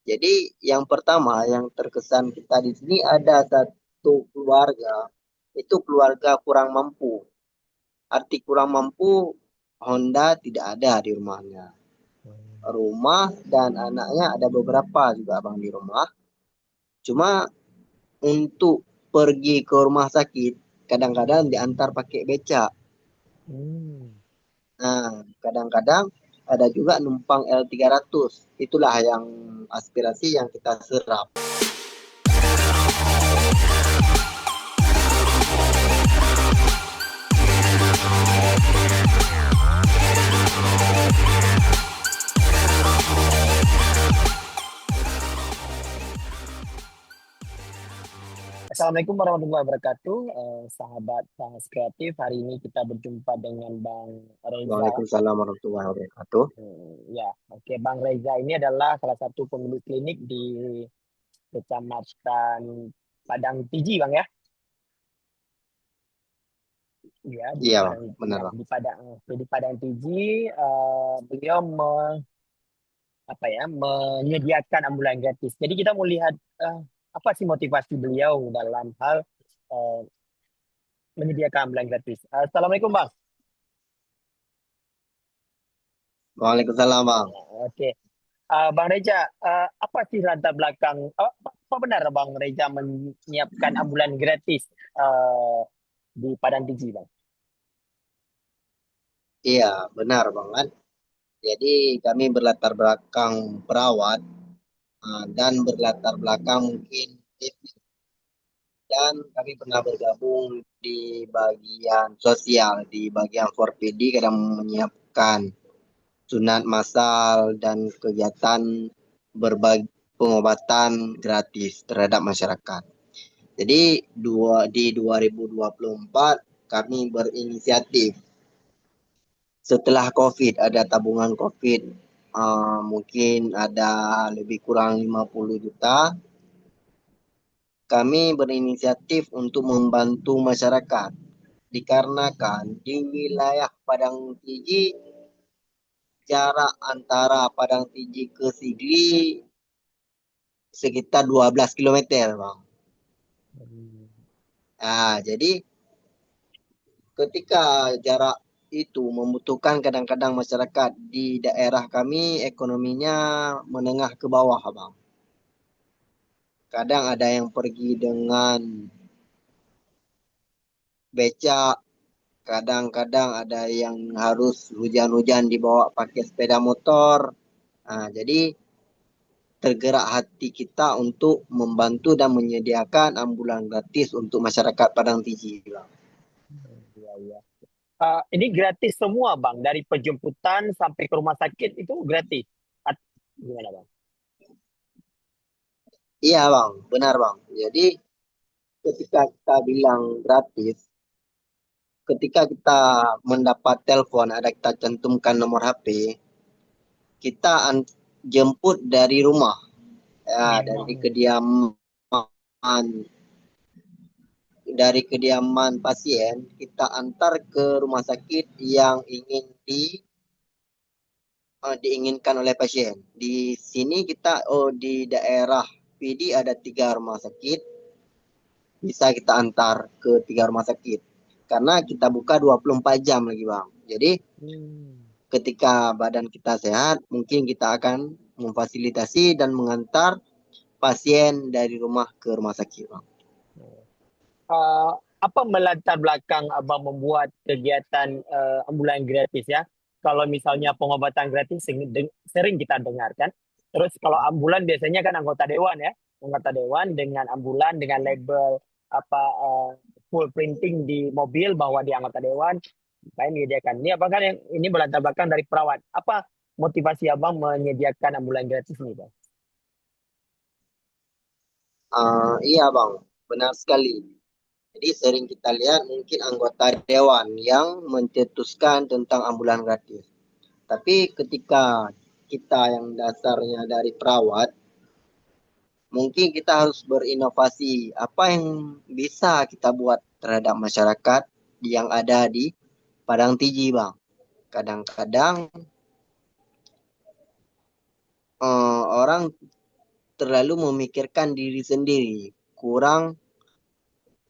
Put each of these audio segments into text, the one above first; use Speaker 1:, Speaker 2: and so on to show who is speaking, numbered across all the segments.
Speaker 1: Jadi yang pertama yang terkesan kita di sini ada satu keluarga, itu keluarga kurang mampu. Arti kurang mampu, Honda tidak ada di rumahnya. Rumah dan anaknya ada beberapa juga abang di rumah. Cuma untuk pergi ke rumah sakit, kadang-kadang diantar pakai beca.
Speaker 2: Hmm.
Speaker 1: Nah, kadang-kadang ada juga numpang L300. Itulah yang aspirasi yang kita serap.
Speaker 2: Assalamualaikum warahmatullahi wabarakatuh, sahabat Bahas Kreatif. Hari ini kita berjumpa dengan Bang Reza.
Speaker 1: Waalaikumsalam warahmatullahi wabarakatuh.
Speaker 2: Ya, oke, Bang Reza ini adalah salah satu pemilik klinik di Kecamatan Padang Tiji, Bang ya. Ya, di
Speaker 1: Iya, Bang.
Speaker 2: Padang,
Speaker 1: Benar,
Speaker 2: ya,
Speaker 1: Bang.
Speaker 2: di Padang Tiji, beliau apa ya, menyediakan ambulan gratis. Jadi kita mau lihat apa sih motivasi beliau dalam hal eh, menyediakan ambulan gratis. Assalamualaikum, Bang.
Speaker 1: Waalaikumsalam, Bang.
Speaker 2: Oke. Bang Reza, apa sih latar belakang, apa benar Bang Reza menyiapkan ambulan gratis di Padang Tiji, Bang?
Speaker 1: Iya, benar, Bang. Kan? Jadi kami berlatar belakang perawat dan berlatar belakang mungkin bisnis. Dan kami pernah bergabung di bagian sosial, di bagian 4PD, kadang menyiapkan sunat massal dan kegiatan berbagi pengobatan gratis terhadap masyarakat. Jadi di 2024 kami berinisiatif setelah COVID, ada tabungan COVID, mungkin ada lebih kurang 50 juta. Kami berinisiatif untuk membantu masyarakat dikarenakan di wilayah Padang Tiji jarak antara Padang Tiji ke Sigli sekitar 12 kilometer, Bang.
Speaker 2: Hmm.
Speaker 1: Nah, jadi ketika jarak itu membutuhkan kadang-kadang masyarakat di daerah kami ekonominya menengah ke bawah, Bang. Kadang ada yang pergi dengan becak, kadang-kadang ada yang harus hujan-hujan dibawa pakai sepeda motor. Nah, jadi tergerak hati kita untuk membantu dan menyediakan ambulan gratis untuk masyarakat Padang Tiji, Bang.
Speaker 2: Iya, iya. Ini gratis semua, Bang, dari penjemputan sampai ke rumah sakit itu gratis. Gimana, Bang?
Speaker 1: Iya, Bang. Benar, Bang. Jadi ketika kita bilang gratis, ketika kita mendapat telepon, ada kita cantumkan nomor HP, kita jemput dari rumah, ya, dari kediaman pasien, kita antar ke rumah sakit yang diinginkan oleh pasien. Di sini kita, di daerah PD ada 3 rumah sakit, bisa kita antar ke 3 rumah sakit. Karena kita buka 24 jam lagi, Bang. Jadi
Speaker 2: Hmm.
Speaker 1: ketika badan kita sehat, mungkin kita akan memfasilitasi dan mengantar pasien dari rumah ke rumah sakit, Bang.
Speaker 2: Uh, apa melatar belakang Abang membuat kegiatan ambulan gratis ya? Kalau misalnya pengobatan gratis sering kita dengarkan. Terus kalau ambulan biasanya kan anggota dewan ya, anggota dewan dengan ambulan dengan label apa full printing di mobil bahwa dia anggota dewan, lain menyediakan. Ini apa kan yang ini berlatar belakang dari perawat? Apa motivasi Abang menyediakan ambulan gratis ini, Bang?
Speaker 1: Iya, Bang. Benar sekali. Jadi sering kita lihat mungkin anggota dewan yang mencetuskan tentang ambulan gratis. Tapi ketika kita yang dasarnya dari perawat, mungkin kita harus berinovasi. Apa yang bisa kita buat terhadap masyarakat yang ada di Padang Tiji, Bang? Kadang-kadang orang terlalu memikirkan diri sendiri, kurang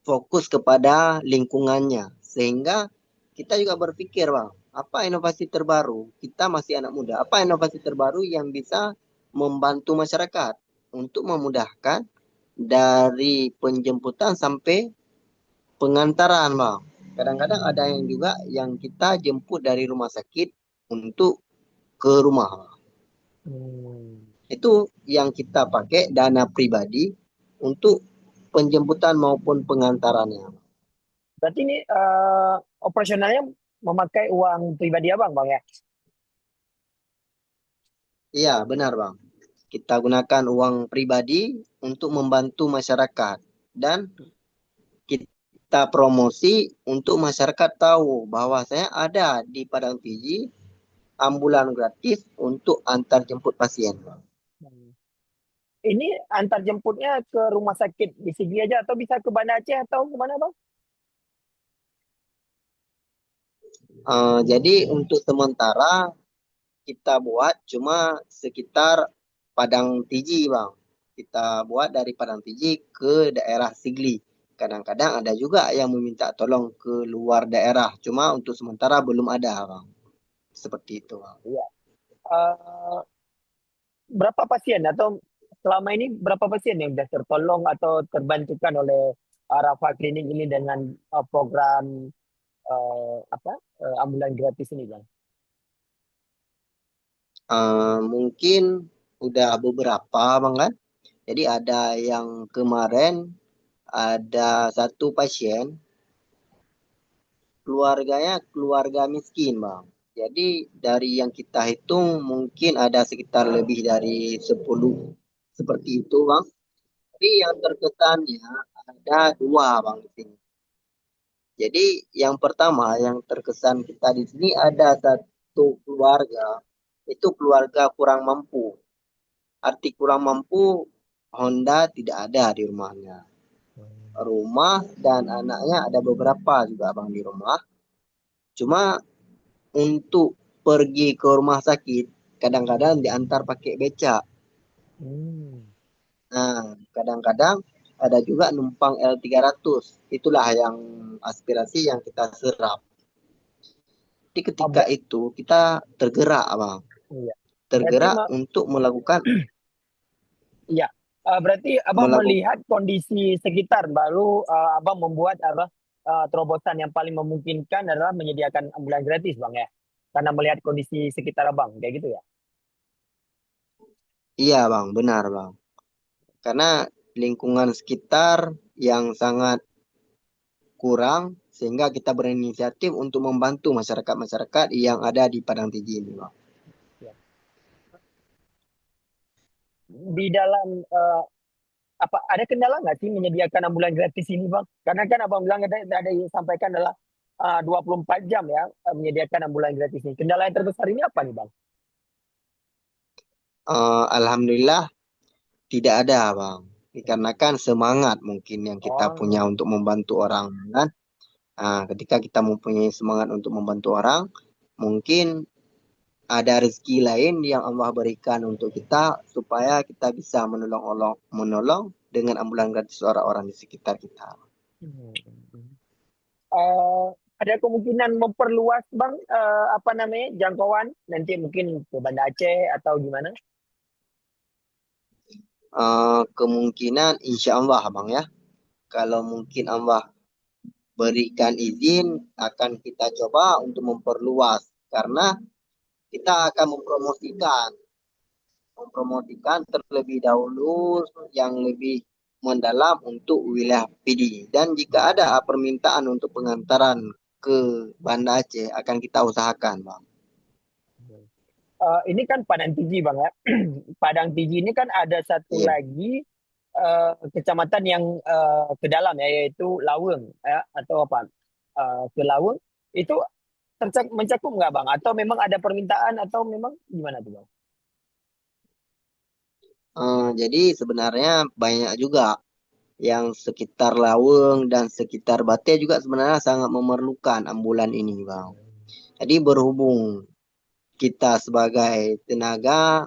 Speaker 1: fokus kepada lingkungannya. Sehingga kita juga berpikir, Bang, apa inovasi terbaru? Kita masih anak muda. Apa inovasi terbaru yang bisa membantu masyarakat untuk memudahkan dari penjemputan sampai pengantaran, Bang. Kadang-kadang ada yang juga yang kita jemput dari rumah sakit untuk ke rumah, Bang.
Speaker 2: Hmm.
Speaker 1: Itu yang kita pakai dana pribadi untuk penjemputan maupun pengantarannya.
Speaker 2: Berarti ini operasionalnya memakai uang pribadi abang, bang ya?
Speaker 1: Iya, benar, Bang. Kita gunakan uang pribadi untuk membantu masyarakat dan kita promosi untuk masyarakat tahu bahwa saya ada di Padang Piji ambulan gratis untuk antar jemput pasien, Bang.
Speaker 2: Hmm. Ini antar jemputnya ke rumah sakit di Sigli aja atau bisa ke Banda Aceh atau kemana bang?
Speaker 1: Jadi untuk sementara kita buat cuma sekitar Padang Tiji, Bang. Kita buat dari Padang Tiji ke daerah Sigli. Kadang-kadang ada juga yang meminta tolong ke luar daerah. Cuma untuk sementara belum ada, Bang. Seperti itu, Bang.
Speaker 2: Iya. Eh, berapa pasien atau selama ini berapa pasien yang sudah tertolong atau terbantukan oleh Rafa Klinik ini dengan program apa ambulan gratis ini bang?
Speaker 1: Mungkin udah beberapa, Bang kan. Jadi ada yang kemarin ada satu pasien keluarganya keluarga miskin, Bang. Jadi dari yang kita hitung mungkin ada sekitar lebih dari 10 seperti itu, Bang. Tapi yang terkesannya ada dua, Bang, di sini. Jadi yang pertama yang terkesan kita di sini ada satu keluarga, itu keluarga kurang mampu. Arti kurang mampu, Honda tidak ada di rumahnya. Rumah dan anaknya ada beberapa juga, Bang, di rumah. Cuma untuk pergi ke rumah sakit, kadang-kadang diantar pakai beca.
Speaker 2: Hmm.
Speaker 1: Nah, kadang-kadang ada juga numpang L300. Itulah yang aspirasi yang kita serap. Jadi
Speaker 2: Oh,
Speaker 1: ketika itu kita tergerak, Bang.
Speaker 2: iya. Berarti
Speaker 1: Tergerak untuk melakukan
Speaker 2: iya. Berarti abang
Speaker 1: melakukan
Speaker 2: melihat kondisi sekitar baru abang membuat apa terobosan yang paling memungkinkan adalah menyediakan ambulan gratis bang ya. Karena melihat kondisi sekitar abang kayak gitu ya.
Speaker 1: iya, Bang, benar, Bang. Karena lingkungan sekitar yang sangat kurang sehingga kita berinisiatif untuk membantu masyarakat-masyarakat yang ada di Padang Tinggi ini, Bang.
Speaker 2: Ya. Di dalam apa ada kendala nggak sih menyediakan ambulan gratis ini bang? Karena kan abang bilang ada yang sampaikan adalah 24 jam ya menyediakan ambulan gratis ini. Kendala yang terbesar ini apa nih bang?
Speaker 1: Alhamdulillah tidak ada, Bang. Dikarenakan semangat mungkin yang kita punya
Speaker 2: Oh.
Speaker 1: untuk membantu orang, kan? Ketika kita mempunyai semangat untuk membantu orang, mungkin ada rezeki lain yang Allah berikan untuk kita supaya kita bisa menolong dengan ambulan gratis orang-orang di sekitar kita.
Speaker 2: Hmm. eh, ada kemungkinan memperluas bang apa namanya jangkauan nanti mungkin ke Banda Aceh atau gimana?
Speaker 1: Kemungkinan insya Allah, Bang ya. Kalau mungkin Allah berikan izin, akan kita coba untuk memperluas. Karena kita akan mempromosikan terlebih dahulu yang lebih mendalam untuk wilayah PD. Dan jika ada permintaan untuk pengantaran ke Banda Aceh, akan kita usahakan, Bang.
Speaker 2: Ini kan Padang Tinggi bang ya. Padang Tinggi ini kan ada satu
Speaker 1: Iya.
Speaker 2: lagi kecamatan yang ke dalam ya yaitu Laweng ya atau apa ke Laweng itu mencakup nggak bang? Atau memang ada permintaan atau memang gimana tuh bang?
Speaker 1: Jadi sebenarnya banyak juga yang sekitar Laweng dan sekitar Bate juga sebenarnya sangat memerlukan ambulan ini, Bang. Jadi berhubung kita sebagai tenaga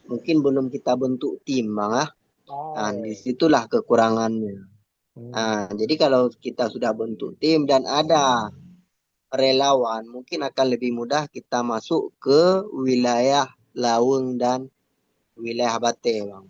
Speaker 1: mungkin belum kita bentuk tim, Bang ah. Nah,
Speaker 2: Oh.
Speaker 1: disitulah kekurangannya.
Speaker 2: Hmm.
Speaker 1: Nah, jadi kalau kita sudah bentuk tim dan ada relawan, mungkin akan lebih mudah kita masuk ke wilayah Laweng dan wilayah Bate, Bang.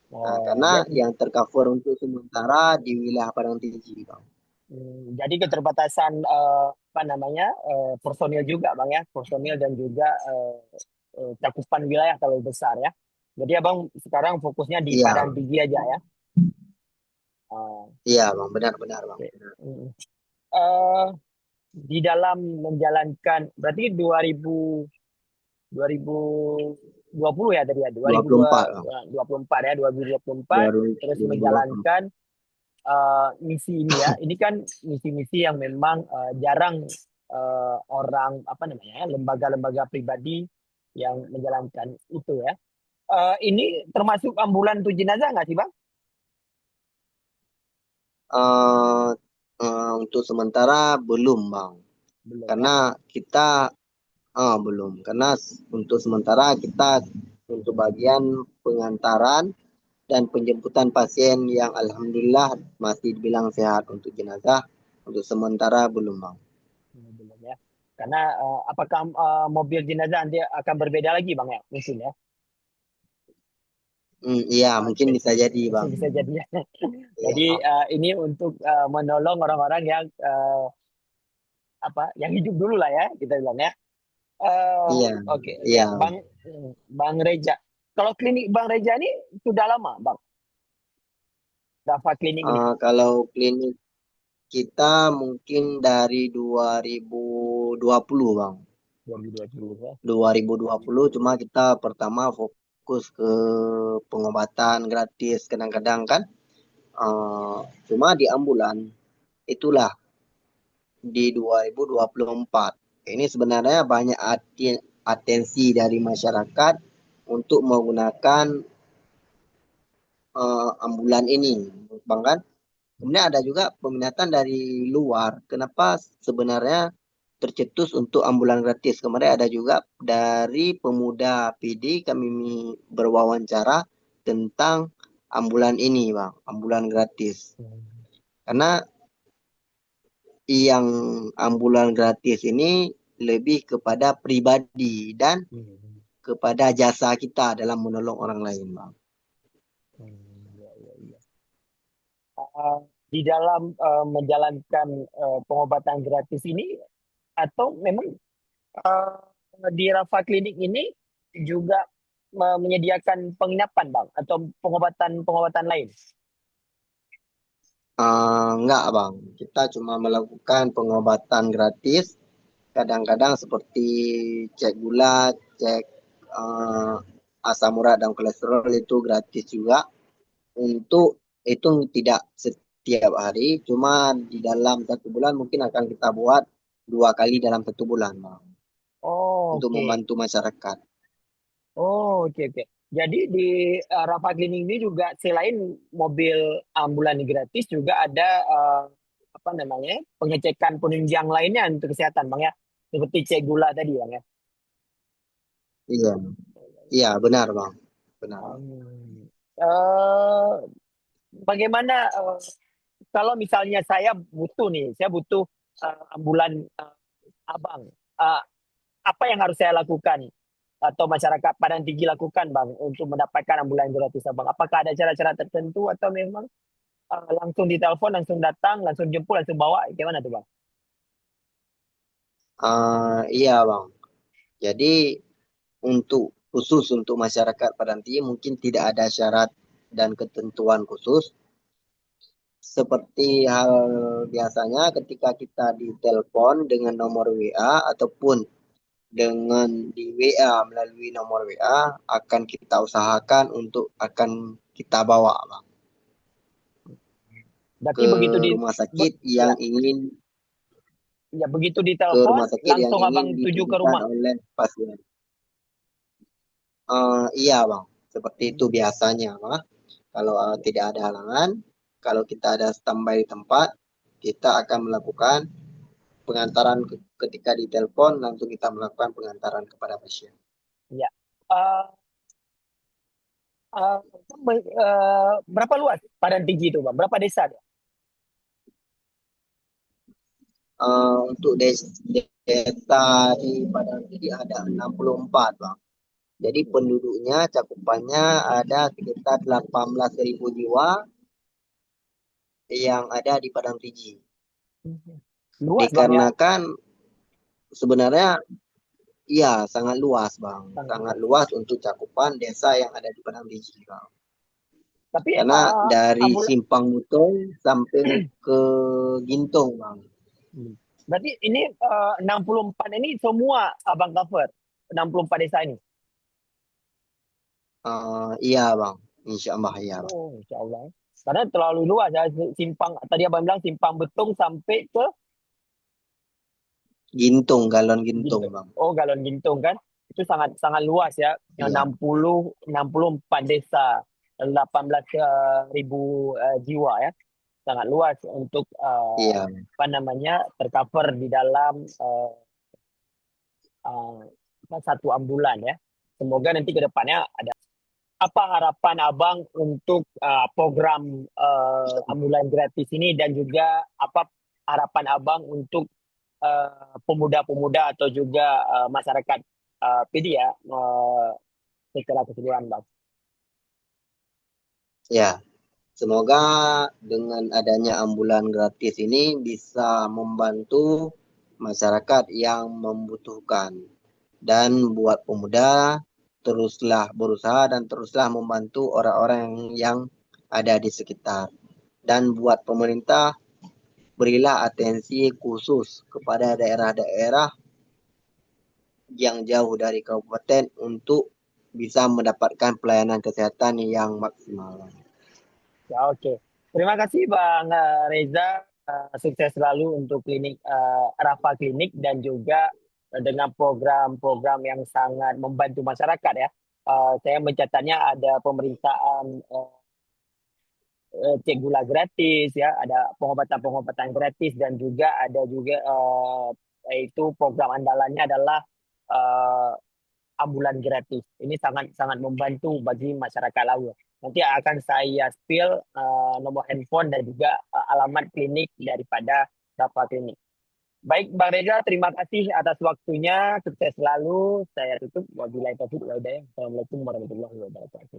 Speaker 1: Nah,
Speaker 2: Oh,
Speaker 1: karena
Speaker 2: ya.
Speaker 1: yang tercover untuk sementara di wilayah Padang Tinggi, Bang.
Speaker 2: Jadi keterbatasan apa namanya personil juga bang ya, personil dan juga cakupan wilayah kalau besar ya. Jadi abang sekarang fokusnya di
Speaker 1: Iya,
Speaker 2: Padang Tinggi aja ya. Oh,
Speaker 1: iya, Bang, benar-benar, Bang.
Speaker 2: oke. Mm. Eh, di dalam menjalankan berarti 2020 ya tadi ya
Speaker 1: 24, Bang.
Speaker 2: 2024 ya 2024 terus
Speaker 1: 2024.
Speaker 2: menjalankan misi ini ya. Ini kan misi-misi yang memang jarang orang apa namanya lembaga-lembaga pribadi yang menjalankan itu ya. Ini termasuk ambulan untuk jenazah nggak sih bang?
Speaker 1: Eh, untuk sementara belum, Bang.
Speaker 2: Belum ya.
Speaker 1: Karena kita belum. Karena untuk sementara kita untuk bagian pengantaran dan penjemputan pasien yang alhamdulillah masih dibilang sehat untuk jenazah. Untuk sementara belum, Bang.
Speaker 2: Belum ya. Karena apakah mobil jenazah nanti akan berbeda lagi bang ya? Mungkin ya.
Speaker 1: Iya, mungkin
Speaker 2: Oke,
Speaker 1: bisa jadi, Bang.
Speaker 2: bisa jadi ya. Jadi
Speaker 1: Iya,
Speaker 2: ini untuk menolong orang-orang yang apa yang hidup dulu lah ya kita bilang ya.
Speaker 1: iya,
Speaker 2: Oke, oke.
Speaker 1: iya.
Speaker 2: Bang Reja. Kalau klinik Bang Reja ini sudah lama, Bang. Dafa klinik ini.
Speaker 1: Kalau klinik kita mungkin dari 2020, Bang.
Speaker 2: 2020 ya.
Speaker 1: 2020 cuma kita pertama fokus ke pengobatan gratis kadang-kadang kan eh, cuma di ambulan itulah di 2024 ini sebenarnya banyak atensi dari masyarakat untuk menggunakan ambulan ini Bang kan. Kemudian ada juga peminatan dari luar. Kenapa sebenarnya tercetus untuk ambulan gratis? Kemarin ada juga dari pemuda PD kami berwawancara tentang ambulan ini, Bang, ambulan gratis. Karena yang ambulan gratis ini lebih kepada pribadi dan
Speaker 2: Hmm.
Speaker 1: kepada jasa kita dalam menolong orang lain, Bang.
Speaker 2: Ya, ya, ya. Uh, di dalam menjalankan pengobatan gratis ini atau memang uh, di Rafa Klinik ini juga menyediakan penginapan, Bang, atau pengobatan-pengobatan lain?
Speaker 1: Enggak, Bang. Kita cuma melakukan pengobatan gratis kadang-kadang seperti cek gula, cek eh, asam urat dan kolesterol itu gratis juga. Untuk itu tidak setiap hari, cuma di dalam 1 bulan mungkin akan kita buat 2 kali dalam 1 bulan, Bang,
Speaker 2: Oh,
Speaker 1: untuk
Speaker 2: oke.
Speaker 1: membantu masyarakat.
Speaker 2: Oh, oke, oke. Jadi di Rafa Klinik ini juga selain mobil ambulan gratis juga ada apa namanya pengecekan penunjang lainnya untuk kesehatan, Bang ya. Seperti cek gula tadi, Bang ya.
Speaker 1: Iya, iya benar, Bang. Benar.
Speaker 2: Hmm. Eh, bagaimana kalau misalnya saya butuh nih, saya butuh ambulan abang. Eh, apa yang harus saya lakukan atau masyarakat Padang Tinggi lakukan, Bang, untuk mendapatkan ambulan gratis, Bang? Apakah ada cara-cara tertentu atau memang langsung ditelepon, langsung datang, langsung jemput, langsung bawa? Gimana tuh, Bang?
Speaker 1: Iya, Bang. Jadi untuk khusus untuk masyarakat Padanti mungkin tidak ada syarat dan ketentuan khusus. Seperti hal biasanya ketika kita ditelepon dengan nomor WA ataupun dengan di WA melalui nomor WA akan kita usahakan untuk akan kita bawa Bang,
Speaker 2: Berarti
Speaker 1: ke
Speaker 2: begitu
Speaker 1: rumah sakit
Speaker 2: ya,
Speaker 1: yang ingin
Speaker 2: ya begitu
Speaker 1: ke
Speaker 2: ditelepon,
Speaker 1: rumah sakit yang
Speaker 2: langsung
Speaker 1: ingin
Speaker 2: Abang tuju ke
Speaker 1: ditujukan
Speaker 2: rumah.
Speaker 1: oleh pasien. Iya Bang, seperti itu biasanya Bang. Kalau tidak ada halangan, kalau kita ada standby di tempat, kita akan melakukan pengantaran ketika ditelepon langsung kita melakukan pengantaran kepada pasien.
Speaker 2: Ya. Uh, berapa luas Padang Tinggi itu, Bang? Berapa desa dia?
Speaker 1: Untuk desa di Padang Tinggi ada 64, Bang. Jadi penduduknya cakupannya ada sekitar 18.000 jiwa yang ada di Padang Tinggi.
Speaker 2: Luas, Bang, ya.
Speaker 1: Dikarenakan sebenarnya iya sangat luas, Bang.
Speaker 2: Sangat
Speaker 1: Sangat
Speaker 2: luas.
Speaker 1: luas untuk cakupan desa yang ada di Padang Tinggi, Bang.
Speaker 2: Tapi
Speaker 1: Karena dari
Speaker 2: ambul
Speaker 1: Simpang Butong sampai ke Gintung, Bang.
Speaker 2: berarti ini 64 ini semua Abang cover. 64 desa ini.
Speaker 1: Iya, Bang. Insya Allah, iya, Bang.
Speaker 2: Oh, insya Allah. Karena terlalu luas ya. Simpang, tadi Abang bilang Simpang Betung sampai ke
Speaker 1: Gintung, Galon Gintung,
Speaker 2: Gintung.
Speaker 1: Bang.
Speaker 2: Oh, Galon Gintung kan. Itu sangat sangat luas ya. Yang
Speaker 1: Iya,
Speaker 2: 64 desa, 18 ribu jiwa ya. Sangat luas untuk
Speaker 1: iya.
Speaker 2: apa namanya tercover di dalam satu ambulan ya. Semoga nanti ke depannya ada apa harapan Abang untuk program ambulan gratis ini dan juga apa harapan Abang untuk pemuda-pemuda atau juga masyarakat PD ya secara keseluruhan Bang.
Speaker 1: Ya, semoga dengan adanya ambulan gratis ini bisa membantu masyarakat yang membutuhkan. Dan buat pemuda, teruslah berusaha dan teruslah membantu orang-orang yang ada di sekitar. Dan buat pemerintah, berilah atensi khusus kepada daerah-daerah yang jauh dari kabupaten untuk bisa mendapatkan pelayanan kesehatan yang maksimal.
Speaker 2: Ya oke. Terima kasih Bang Reza. Sukses selalu untuk klinik Rafa Klinik dan juga dengan program-program yang sangat membantu masyarakat ya. Saya mencatatnya ada pemerintahan cek gula gratis ya, ada pengobatan-pengobatan gratis dan juga ada juga itu program andalannya adalah eh, ambulan gratis. Ini sangat sangat membantu bagi masyarakat laut. Nanti akan saya spill nomor handphone dan juga alamat klinik daripada Rafa Klinik. Baik Bang Reza, terima kasih atas waktunya. Sukses selalu. Saya tutup. Wabillahi taufiq wal hidayah. Assalamualaikum warahmatullahi wabarakatuh.